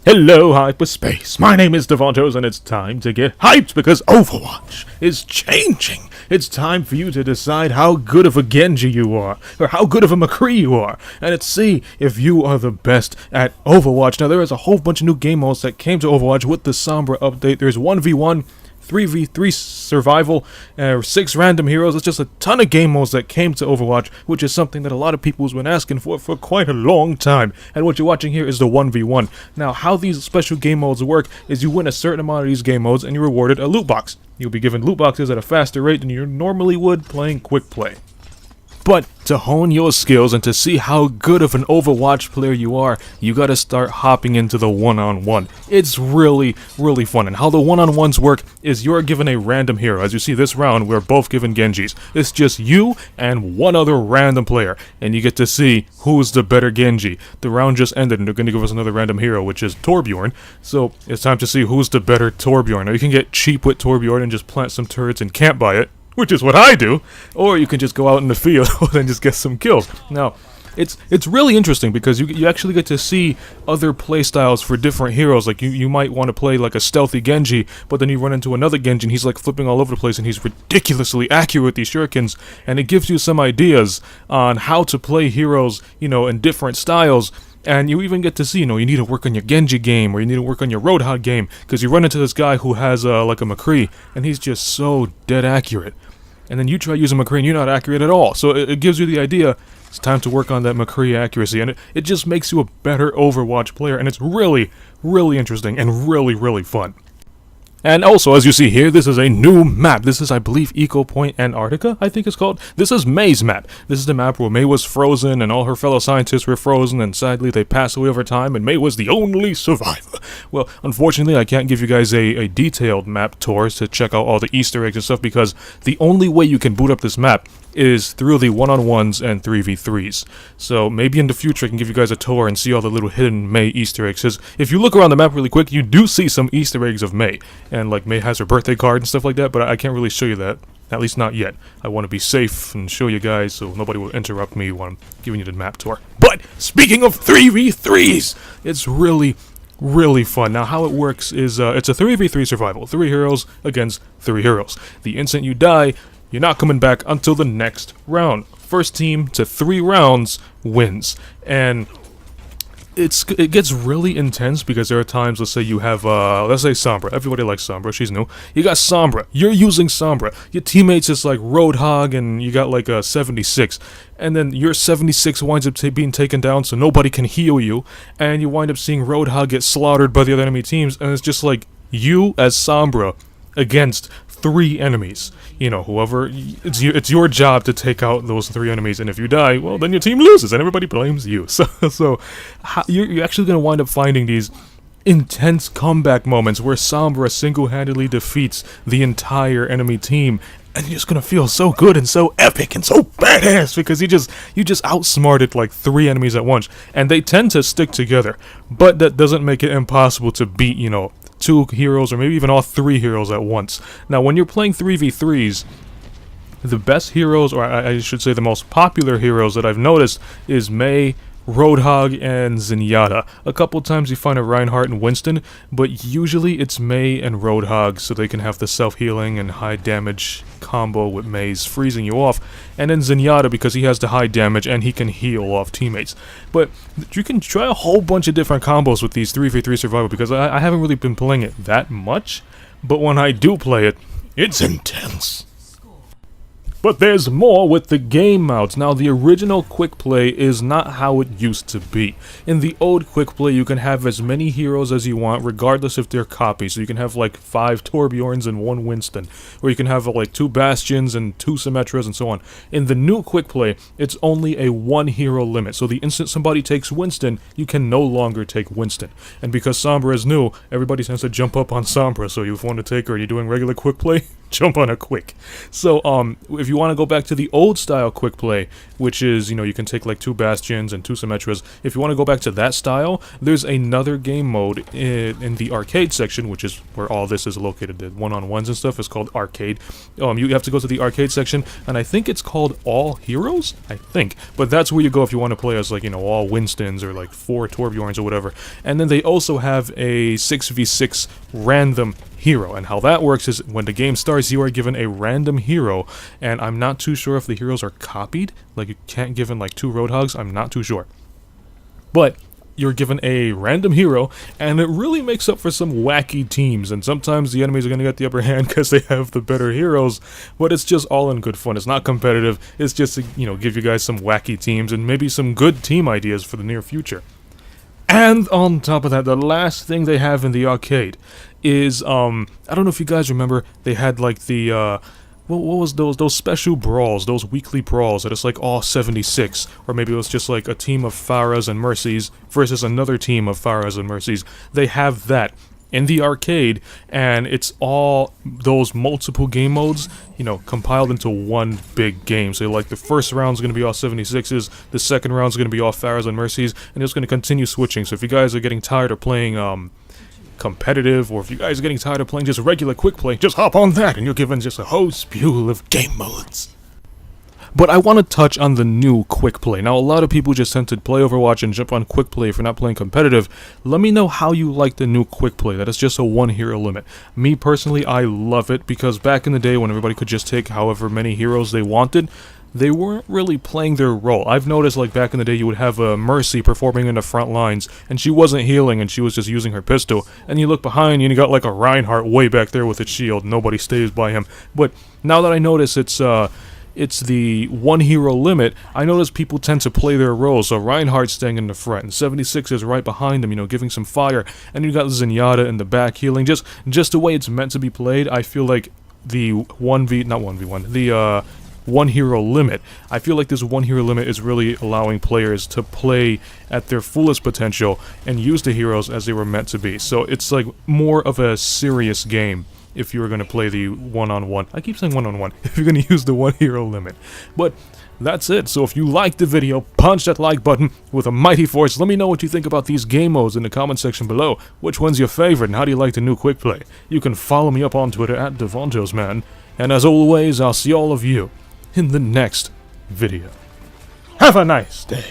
Hello, hyperspace. My name is Davontos, and it's time to get hyped because Overwatch is changing. It's time for you to decide how good of a Genji you are, or how good of a McCree you are, and let's see if you are the best at Overwatch. Now, there is a whole bunch of new game modes that came to Overwatch with the Sombra update. There's 1v1, 3v3 survival, 6 random heroes. It's just a ton of game modes that came to Overwatch, which is something that a lot of people has been asking for quite a long time. And what you're watching here is the 1v1. Now, how these special game modes work is you win a certain amount of these game modes and you're rewarded a loot box. You'll be given loot boxes at a faster rate than you normally would playing quick play. But to hone your skills and to see how good of an Overwatch player you are, you gotta start hopping into the one-on-one. It's really fun. And how the one-on-ones work is you're given a random hero. As you see this round, we're both given Genjis. It's just you and one other random player, and you get to see who's the better Genji. The round just ended, and they're gonna give us another random hero, which is Torbjorn. So it's time to see who's the better Torbjorn. Now you can get cheap with Torbjorn and just plant some turrets and camp by it, which is what I do, or you can just go out in the field and just get some kills. Now, it's really interesting because you actually get to see other playstyles for different heroes. Like you might want to play like a stealthy Genji, but then you run into another Genji and he's like flipping all over the place and he's ridiculously accurate with these shurikens, and it gives you some ideas on how to play heroes, in different styles. And you even get to see, you need to work on your Genji game, or you need to work on your Roadhog game, because you run into this guy who has, like a McCree, and he's just so dead accurate. And then you try using McCree, and you're not accurate at all. So it gives you the idea, it's time to work on that McCree accuracy, and it just makes you a better Overwatch player, and it's really interesting, and really fun. And also, as you see here, this is a new map. This is, I believe, Eco Point Antarctica, I think it's called. This is May's map. This is the map where May was frozen and all her fellow scientists were frozen, and sadly they passed away over time, and May was the only survivor. Well, unfortunately, I can't give you guys a detailed map tour to check out all the Easter eggs and stuff, because the only way you can boot up this map is through the one-on-ones and 3v3s. So maybe in the future I can give you guys a tour and see all the little hidden May Easter eggs. Because if you look around the map really quick, you do see some Easter eggs of May. And like May has her birthday card and stuff like that, but I can't really show you that. At least not yet. I want to be safe and show you guys so nobody will interrupt me when I'm giving you the map tour. But speaking of 3v3s, it's really fun. Now how it works is it's a 3v3 survival. 3 heroes against 3 heroes. The instant you die, you're not coming back until the next round. First team to 3 rounds wins. And it gets really intense because there are times, let's say you have, let's say Sombra. Everybody likes Sombra, she's new. You got Sombra, you're using Sombra. Your teammates is like Roadhog and you got like a 76. And then your 76 winds up being taken down so nobody can heal you. And you wind up seeing Roadhog get slaughtered by the other enemy teams. And it's just like you as Sombra against 3 enemies. Whoever, it's your job to take out those 3 enemies, and if you die, well, then your team loses, and everybody blames you. So you're actually going to wind up finding these intense comeback moments where Sombra single-handedly defeats the entire enemy team, and you're just going to feel so good and so epic and so badass because you just outsmarted like 3 enemies at once, and they tend to stick together, but that doesn't make it impossible to beat, 2 heroes or maybe even all 3 heroes at once. Now, when you're playing 3v3s, the best heroes, or I should say the most popular heroes that I've noticed, is May, Roadhog, and Zenyatta. A couple times you find a Reinhardt and Winston, but usually it's May and Roadhog so they can have the self-healing and high damage combo with May's freezing you off, and then Zenyatta because he has the high damage and he can heal off teammates. But you can try a whole bunch of different combos with these 3v3 survival because I haven't really been playing it that much, but when I do play it, it's intense. But there's more with the game modes. Now, the original quick play is not how it used to be. In the old quick play, you can have as many heroes as you want, regardless if they're copies. So you can have like 5 Torbjorns and 1 Winston, or you can have like 2 Bastions and 2 Symmetras and so on. In the new quick play, it's only a 1 hero limit. So the instant somebody takes Winston, you can no longer take Winston. And because Sombra is new, everybody tends to jump up on Sombra. So you want to take her and you're doing regular quick play, jump on a quick. So, if you want to go back to the old style quick play, which is, you can take like 2 Bastions and 2 Symmetras, if you want to go back to that style, there's another game mode in the arcade section, which is where all this is located. The one-on-ones and stuff is called arcade. You have to go to the arcade section, and I think it's called All Heroes, I think. But that's where you go if you want to play as, like, all Winstons or like 4 Torbjorns or whatever. And then they also have a 6v6 random hero, and how that works is when the game starts, you are given a random hero, and I'm not too sure if the heroes are copied, like you can't give in like 2 Roadhogs, I'm not too sure. But you're given a random hero, and it really makes up for some wacky teams, and sometimes the enemies are going to get the upper hand because they have the better heroes, but it's just all in good fun. It's not competitive, it's just to, give you guys some wacky teams, and maybe some good team ideas for the near future. And on top of that, the last thing they have in the arcade is, I don't know if you guys remember, they had like the, what was those special brawls, those weekly brawls that it's like all 76, or maybe it was just like a team of Pharahs and Mercies versus another team of Pharahs and Mercies. They have that in the arcade, and it's all those multiple game modes, compiled into one big game. So like the first round's going to be all 76s, the second round's going to be all Pharahs and Mercies, and it's going to continue switching. So if you guys are getting tired of playing competitive, or if you guys are getting tired of playing just regular quick play, just hop on that and you're given just a whole spew of game modes. But I want to touch on the new quick play. Now, a lot of people just tend to play Overwatch and jump on quick play if you're not playing competitive. Let me know how you like the new quick play. That is just a 1 hero limit. Me personally, I love it because back in the day when everybody could just take however many heroes they wanted, they weren't really playing their role. I've noticed, like, back in the day, you would have a Mercy performing in the front lines, and she wasn't healing, and she was just using her pistol. And you look behind, and you got, like, a Reinhardt way back there with its shield. Nobody stays by him. But now that I notice it's the 1 hero limit, I notice people tend to play their roles. So Reinhardt's staying in the front, and 76 is right behind him, giving some fire. And you got Zenyatta in the back healing. Just the way it's meant to be played, I feel like the 1 hero limit. I feel like this 1 hero limit is really allowing players to play at their fullest potential and use the heroes as they were meant to be. So it's like more of a serious game if you were going to play the one-on-one. I keep saying one-on-one. If you're going to use the 1 hero limit. But that's it. So if you liked the video, punch that like button with a mighty force. Let me know what you think about these game modes in the comment section below. Which one's your favorite and how do you like the new quick play? You can follow me up on Twitter at Davontos, man. And as always, I'll see all of you in the next video. Have a nice day.